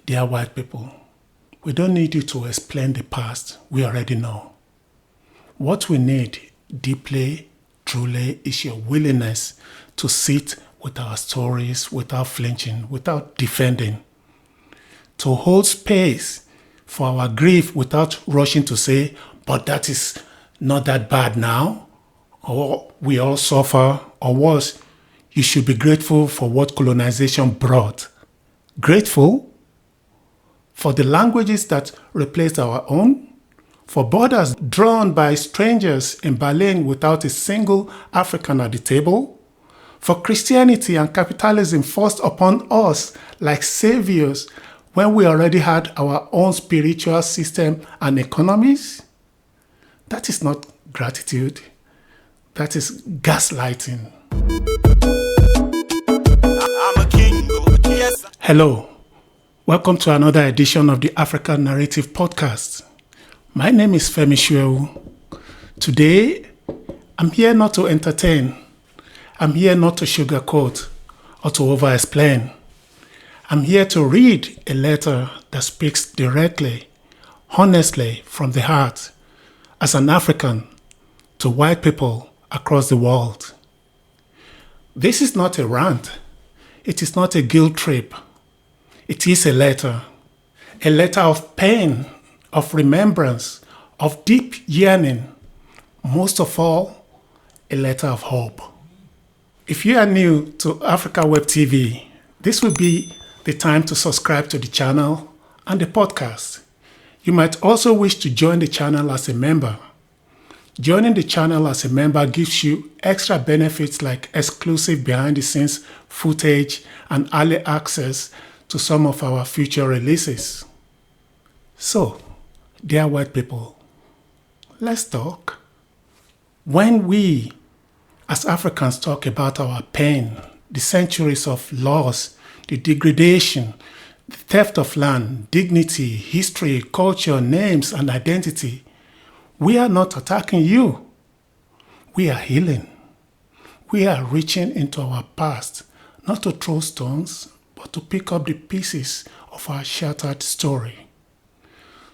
Dear white people, we don't need you to explain the past. We already know. What we need deeply, truly, is your willingness to sit with our stories without flinching, without defending. To hold space for our grief without rushing to say, but that is not that bad now, or we all suffer, or worse, you should be grateful for what colonization brought. Grateful for the languages that replaced our own, for borders drawn by strangers in Berlin without a single African at the table, for Christianity and capitalism forced upon us like saviors when we already had our own spiritual system and economies. That is not gratitude. That is gaslighting. I'm a king, yes. Hello. Welcome to another edition of the African Narrative Podcast. My name is Femi Soewu. Today, I'm here not to entertain. I'm here not to sugarcoat or to over-explain. I'm here to read a letter that speaks directly, honestly, from the heart, as an African, to white people across the world. This is not a rant. It is not a guilt trip. It is a letter of pain, of remembrance, of deep yearning, most of all, a letter of hope. If you are new to Africa Web TV, this will be the time to subscribe to the channel and the podcast. You might also wish to join the channel as a member. Joining the channel as a member gives you extra benefits like exclusive behind-the-scenes footage and early access to some of our future releases. So, dear white people, let's talk. When we, as Africans, talk about our pain, the centuries of loss, the degradation, the theft of land, dignity, history, culture, names, and identity, we are not attacking you. We are healing. We are reaching into our past, not to throw stones, but to pick up the pieces of our shattered story.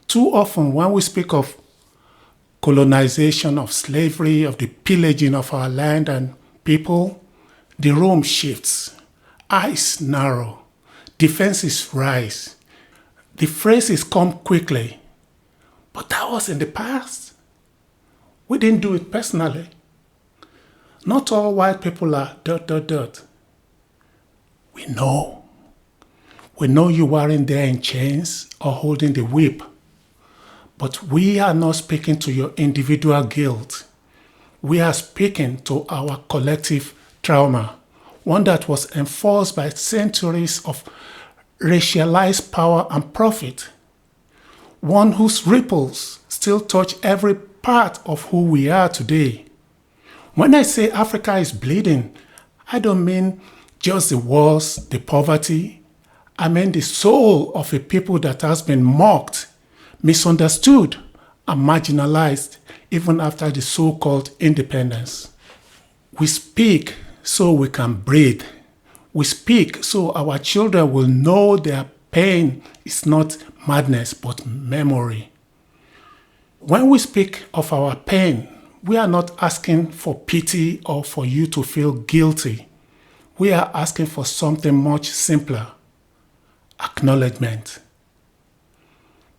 Too often when we speak of colonization, of slavery, of the pillaging of our land and people, the room shifts, eyes narrow, defenses rise. The phrases come quickly, but that was in the past. We didn't do it personally. Not all white people are ... We know. We know you weren't there in chains or holding the whip. But we are not speaking to your individual guilt. We are speaking to our collective trauma, one that was enforced by centuries of racialized power and profit, one whose ripples still touch every part of who we are today. When I say Africa is bleeding, I don't mean just the wars, the poverty. I mean the soul of a people that has been mocked, misunderstood, and marginalized even after the so-called independence. We speak so we can breathe. We speak so our children will know their pain is not madness but memory. When we speak of our pain, we are not asking for pity or for you to feel guilty. We are asking for something much simpler: acknowledgement.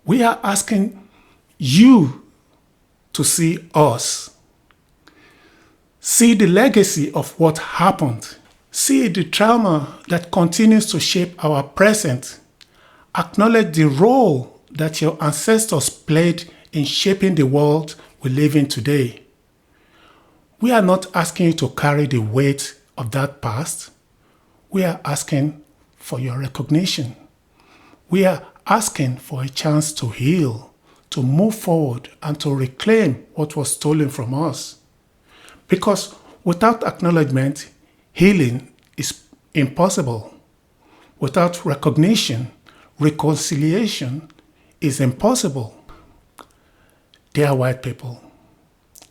We are asking you to see us. See the legacy of what happened. See the trauma that continues to shape our present. Acknowledge the role that your ancestors played in shaping the world we live in today. We are not asking you to carry the weight of that past. We are asking for your recognition. We are asking for a chance to heal, to move forward, and to reclaim what was stolen from us. Because without acknowledgement, healing is impossible. Without recognition, reconciliation is impossible. Dear white people,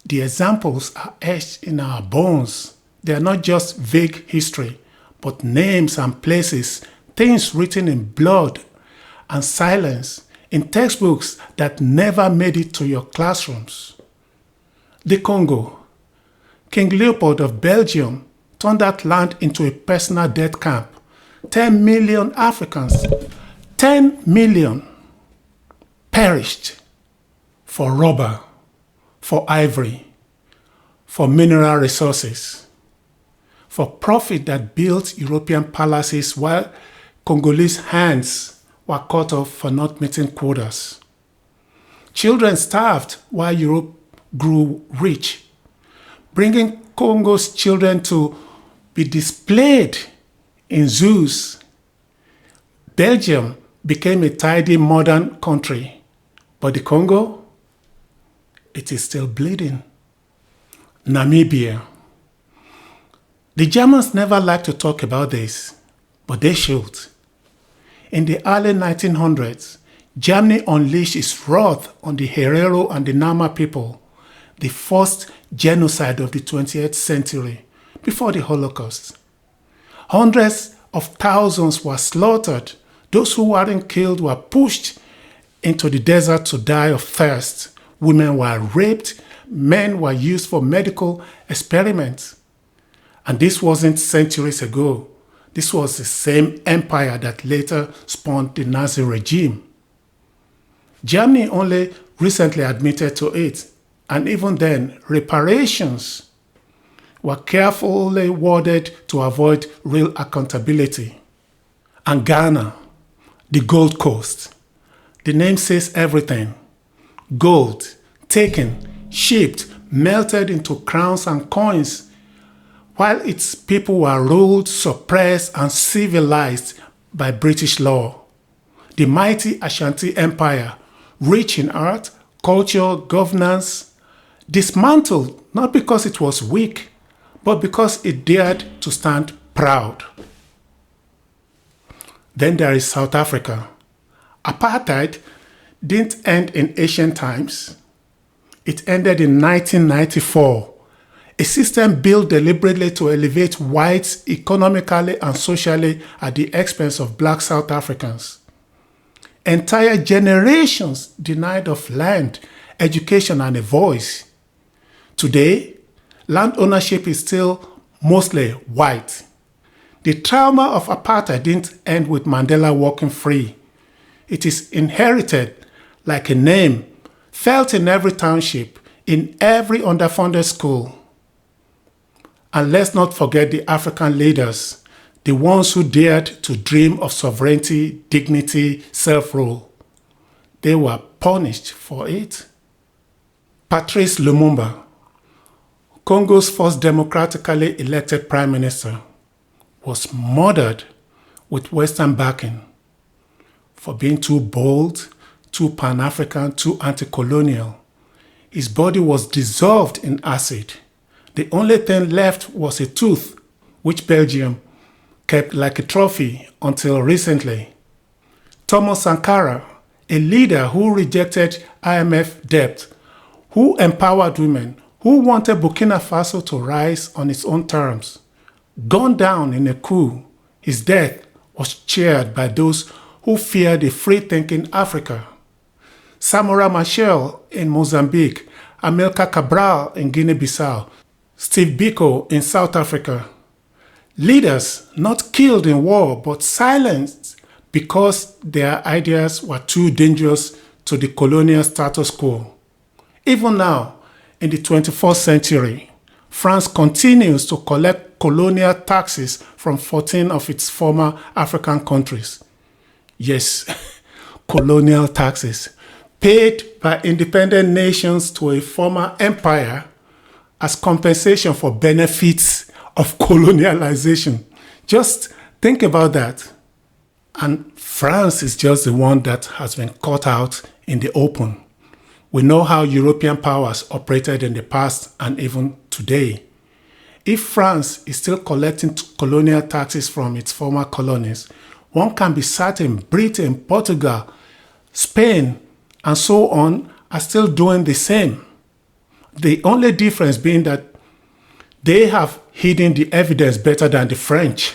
the examples are etched in our bones. They are not just vague history, but names and places, things written in blood and silence in textbooks that never made it to your classrooms. The Congo. King Leopold of Belgium turned that land into a personal death camp. 10 million Africans, 10 million perished for rubber, for ivory, for mineral resources, for profit that built European palaces while Congolese hands were cut off for not meeting quotas. Children starved while Europe grew rich, bringing Congo's children to be displayed in zoos. Belgium became a tidy modern country, but the Congo, it is still bleeding. Namibia. The Germans never liked to talk about this, but they should. In the early 1900s, Germany unleashed its wrath on the Herero and the Nama people, the first genocide of the 20th century, before the Holocaust. Hundreds of thousands were slaughtered. Those who weren't killed were pushed into the desert to die of thirst. Women were raped. Men were used for medical experiments. And this wasn't centuries ago. This was the same empire that later spawned the Nazi regime. Germany only recently admitted to it, and even then, reparations were carefully worded to avoid real accountability. And Ghana, the Gold Coast. The name says everything. Gold, taken, shipped, melted into crowns and coins, while its people were ruled, suppressed, and civilized by British law. The mighty Ashanti Empire, rich in art, culture, governance, dismantled not because it was weak, but because it dared to stand proud. Then there is South Africa. Apartheid didn't end in ancient times. It ended in 1994. A system built deliberately to elevate whites economically and socially at the expense of black South Africans. Entire generations denied of land, education, and a voice. Today, land ownership is still mostly white. The trauma of apartheid didn't end with Mandela walking free. It is inherited like a name, felt in every township, in every underfunded school. And let's not forget the African leaders, the ones who dared to dream of sovereignty, dignity, self-rule. They were punished for it. Patrice Lumumba, Congo's first democratically elected prime minister, was murdered with Western backing for being too bold, too Pan-African, too anti-colonial. His body was dissolved in acid. The only thing left was a tooth, which Belgium kept like a trophy until recently. Thomas Sankara, a leader who rejected IMF debt, who empowered women, who wanted Burkina Faso to rise on its own terms, gunned down in a coup. His death was cheered by those who feared a free-thinking Africa. Samora Machel in Mozambique, Amilcar Cabral in Guinea-Bissau, Steve Biko in South Africa. Leaders not killed in war but silenced because their ideas were too dangerous to the colonial status quo. Even now, in the 21st century, France continues to collect colonial taxes from 14 of its former African countries. Yes, colonial taxes paid by independent nations to a former empire as compensation for benefits of colonialization. Just think about that. And France is just the one that has been caught out in the open. We know how European powers operated in the past and even today. If France is still collecting colonial taxes from its former colonies, one can be certain Britain, Portugal, Spain, and so on are still doing the same. The only difference being that they have hidden the evidence better than the French.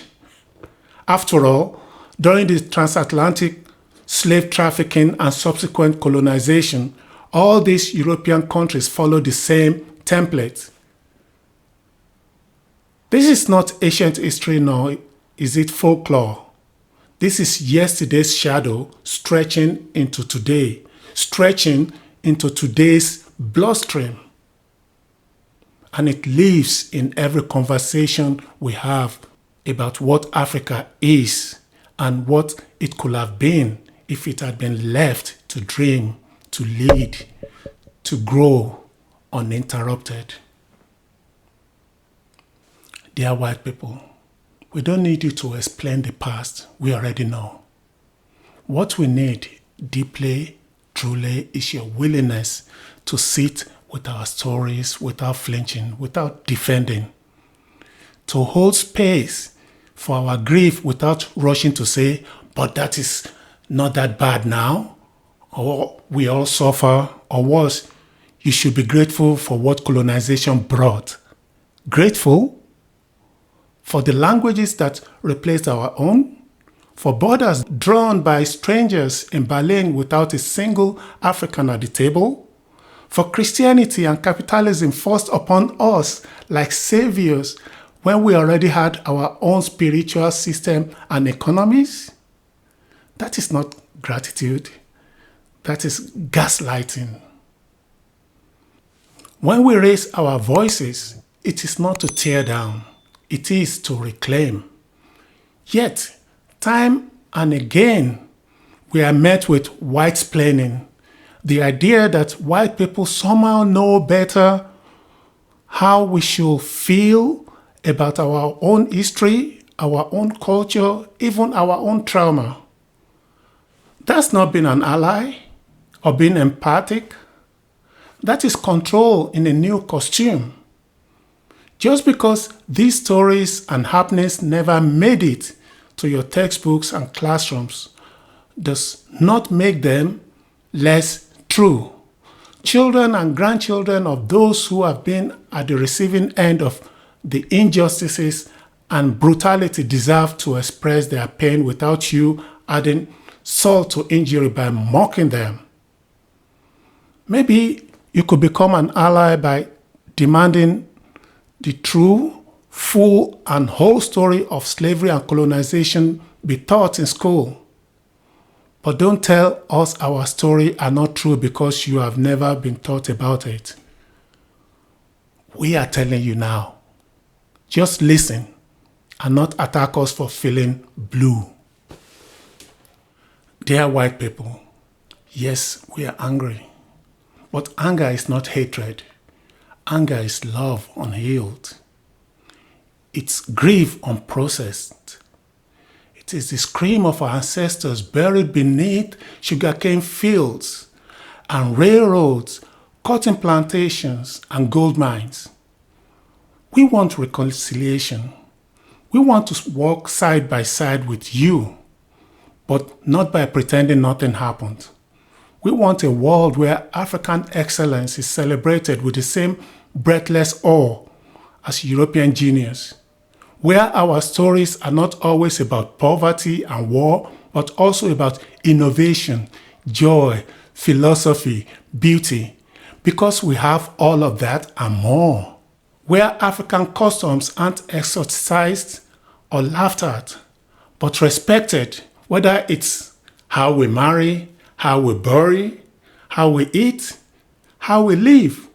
After all, during the transatlantic slave trafficking, and subsequent colonization, all these European countries follow the same template. This is not ancient history nor is it folklore. This is yesterday's shadow stretching into today, stretching into today's bloodstream. And it lives in every conversation we have about what Africa is and what it could have been if it had been left to dream, to lead, to grow uninterrupted. Dear white people, we don't need you to explain the past. We already know. What we need deeply, truly, is your willingness to sit with our stories without flinching, without defending, to hold space for our grief without rushing to say, but that is not that bad now, or we all suffer, or worse, you should be grateful for what colonization brought. Grateful for the languages that replaced our own, for borders drawn by strangers in Berlin without a single African at the table, for Christianity and capitalism forced upon us like saviors when we already had our own spiritual system and economies. That is not gratitude. That is gaslighting. When we raise our voices, it is not to tear down. It is to reclaim. Yet, time and again, we are met with white-splaining. The idea that white people somehow know better how we should feel about our own history, our own culture, even our own trauma. That's not being an ally or being empathic. That is control in a new costume. Just because these stories and happenings never made it to your textbooks and classrooms does not make them less true. Children and grandchildren of those who have been at the receiving end of the injustices and brutality deserve to express their pain without you adding salt to injury by mocking them. Maybe you could become an ally by demanding the true, full, and whole story of slavery and colonization be taught in school. But don't tell us our story are not true because you have never been taught about it. We are telling you now. Just listen and not attack us for feeling blue. Dear white people, yes, we are angry. But anger is not hatred. Anger is love unhealed. It's grief unprocessed. It is the scream of our ancestors buried beneath sugarcane fields and railroads, cotton plantations, and gold mines. We want reconciliation. We want to walk side by side with you, but not by pretending nothing happened. We want a world where African excellence is celebrated with the same breathless awe as European genius, where our stories are not always about poverty and war, but also about innovation, joy, philosophy, beauty, because we have all of that and more. Where African customs aren't exoticized or laughed at, but respected, whether it's how we marry, how we bury, how we eat, how we live,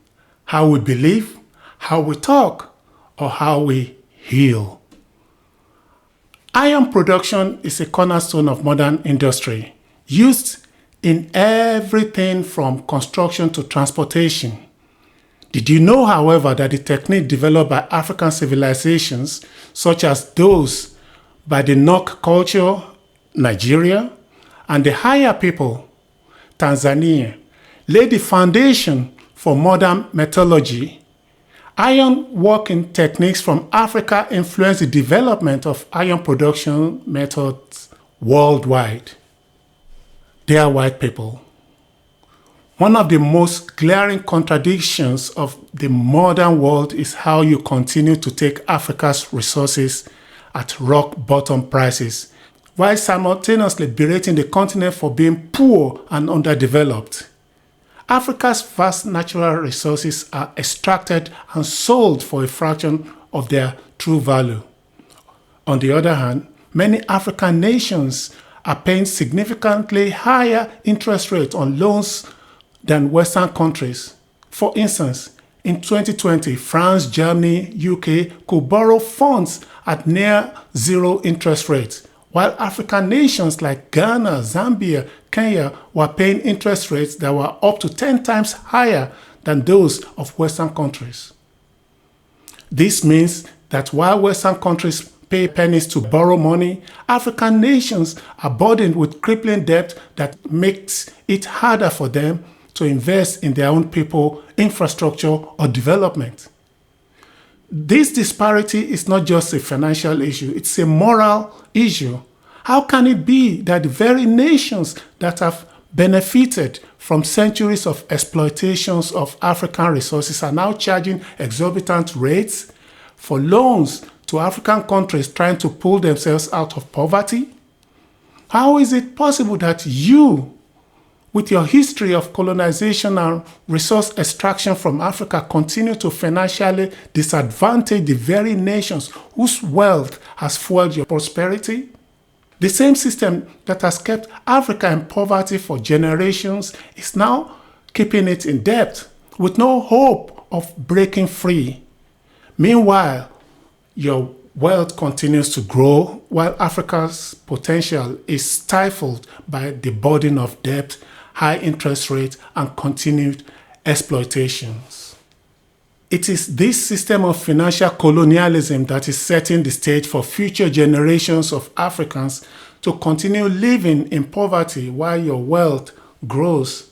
how we believe, how we talk, or how we heal. Iron production is a cornerstone of modern industry, used in everything from construction to transportation. Did you know, however, that the technique developed by African civilizations, such as those by the Nok culture, Nigeria, and the Haya people, Tanzania, laid the foundation for modern metallurgy? Iron working techniques from Africa influenced the development of iron production methods worldwide. Dear white people, one of the most glaring contradictions of the modern world is how you continue to take Africa's resources at rock bottom prices while simultaneously berating the continent for being poor and underdeveloped. Africa's vast natural resources are extracted and sold for a fraction of their true value. On the other hand, many African nations are paying significantly higher interest rates on loans than Western countries. For instance, in 2020, France, Germany, UK could borrow funds at near zero interest rates, while African nations like Ghana, Zambia, Kenya were paying interest rates that were up to 10 times higher than those of Western countries. This means that while Western countries pay pennies to borrow money, African nations are burdened with crippling debt that makes it harder for them to invest in their own people, infrastructure, or development. This disparity is not just a financial issue, it's a moral issue. How can it be that the very nations that have benefited from centuries of exploitations of African resources are now charging exorbitant rates for loans to African countries trying to pull themselves out of poverty? How is it possible that you, with your history of colonization and resource extraction from Africa, continue to financially disadvantage the very nations whose wealth has fueled your prosperity? The same system that has kept Africa in poverty for generations is now keeping it in debt with no hope of breaking free. Meanwhile, your wealth continues to grow while Africa's potential is stifled by the burden of debt, high interest rates, and continued exploitations. It is this system of financial colonialism that is setting the stage for future generations of Africans to continue living in poverty while your wealth grows.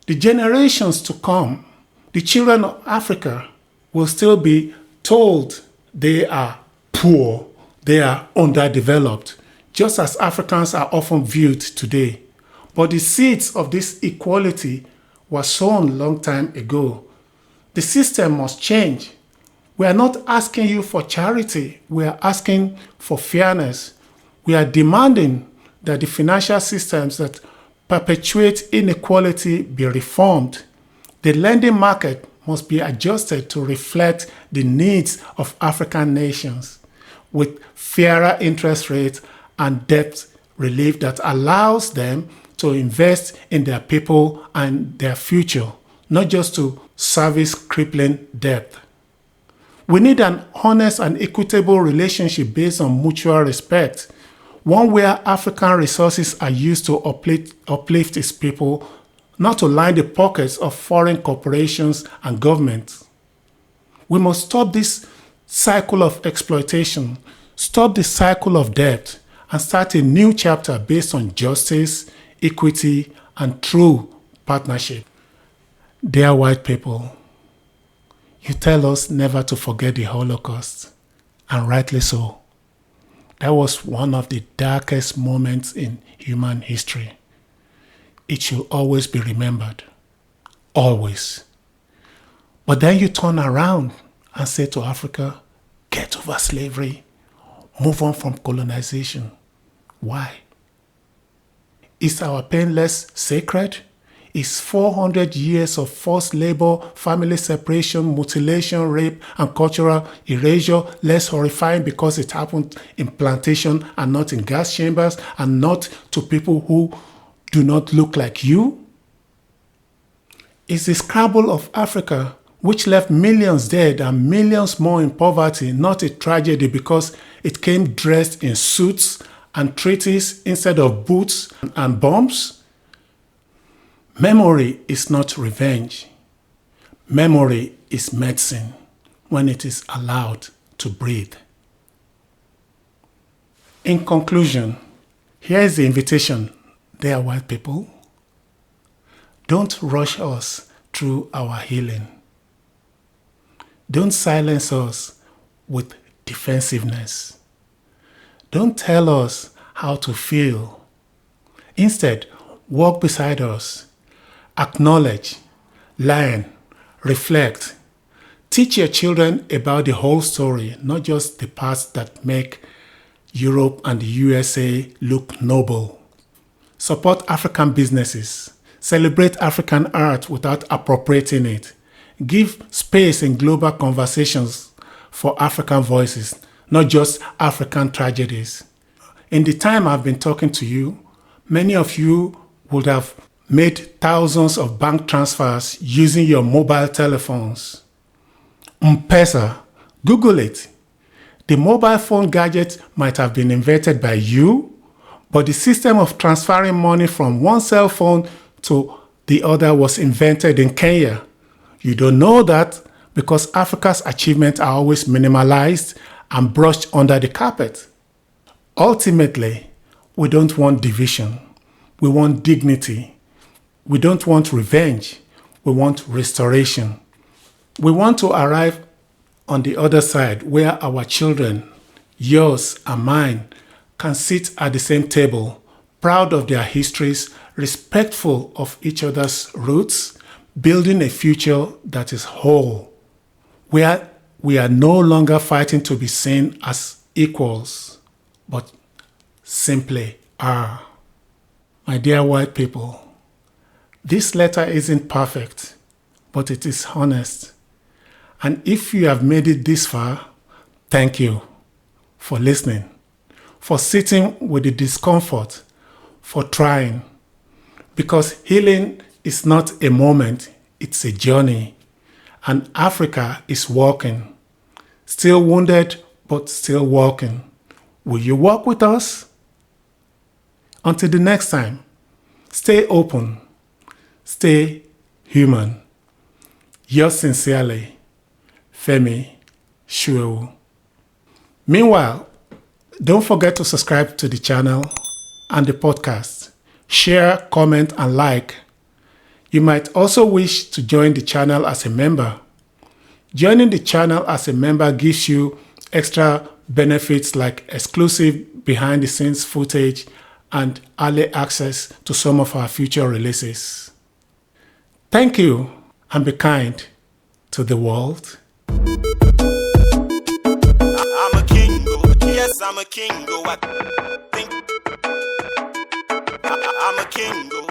The generations to come, the children of Africa, will still be told they are poor, they are underdeveloped, just as Africans are often viewed today. But the seeds of this equality were sown a long time ago. The system must change. We are not asking you for charity. We are asking for fairness. We are demanding that the financial systems that perpetuate inequality be reformed. The lending market must be adjusted to reflect the needs of African nations with fairer interest rates and debt relief that allows them to invest in their people and their future, not just to service crippling debt. We need an honest and equitable relationship based on mutual respect, one where African resources are used to uplift its people, not to line the pockets of foreign corporations and governments. We must stop this cycle of exploitation, stop the cycle of debt, and start a new chapter based on justice, equity, and true partnership. Dear white people, you tell us never to forget the Holocaust, and rightly so. That was one of the darkest moments in human history. It should always be remembered. Always. But then you turn around and say to Africa, get over slavery, move on from colonization. Why? Is our pain less sacred? Is 400 years of forced labor, family separation, mutilation, rape, and cultural erasure less horrifying because it happened in plantation and not in gas chambers and not to people who do not look like you? Is the scrabble of Africa, which left millions dead and millions more in poverty, not a tragedy because it came dressed in suits and treaties instead of boots and bombs? Memory is not revenge. Memory is medicine when it is allowed to breathe. In conclusion, here is the invitation, dear white people. Don't rush us through our healing. Don't silence us with defensiveness. Don't tell us how to feel. Instead, walk beside us. Acknowledge, learn, reflect. Teach your children about the whole story, not just the parts that make Europe and the USA look noble. Support African businesses. Celebrate African art without appropriating it. Give space in global conversations for African voices, not just African tragedies. In the time I've been talking to you, many of you would have made thousands of bank transfers using your mobile telephones. M-Pesa, Google it. The mobile phone gadget might have been invented by you, but the system of transferring money from one cell phone to the other was invented in Kenya. You don't know that because Africa's achievements are always minimalized and brushed under the carpet. Ultimately, we don't want division. We want dignity. We don't want revenge. We want restoration. We want to arrive on the other side where our children, yours and mine, can sit at the same table, proud of their histories, respectful of each other's roots, building a future that is whole, where we are no longer fighting to be seen as equals, but simply are. My dear white people, this letter isn't perfect, but it is honest. And if you have made it this far, thank you for listening, for sitting with the discomfort, for trying. Because healing is not a moment, it's a journey. And Africa is walking. Still wounded, but still walking. Will you walk with us? Until the next time, stay open, stay human. Yours sincerely, Femi Soewu. Meanwhile, don't forget to subscribe to the channel and the podcast. Share, comment, and like. You might also wish to join the channel as a member. Joining the channel as a member gives you extra benefits like exclusive behind-the-scenes footage and early access to some of our future releases. Thank you, and be kind to the world. I'm a king, oh, yes, I'm a king, oh, I think I'm a king, oh.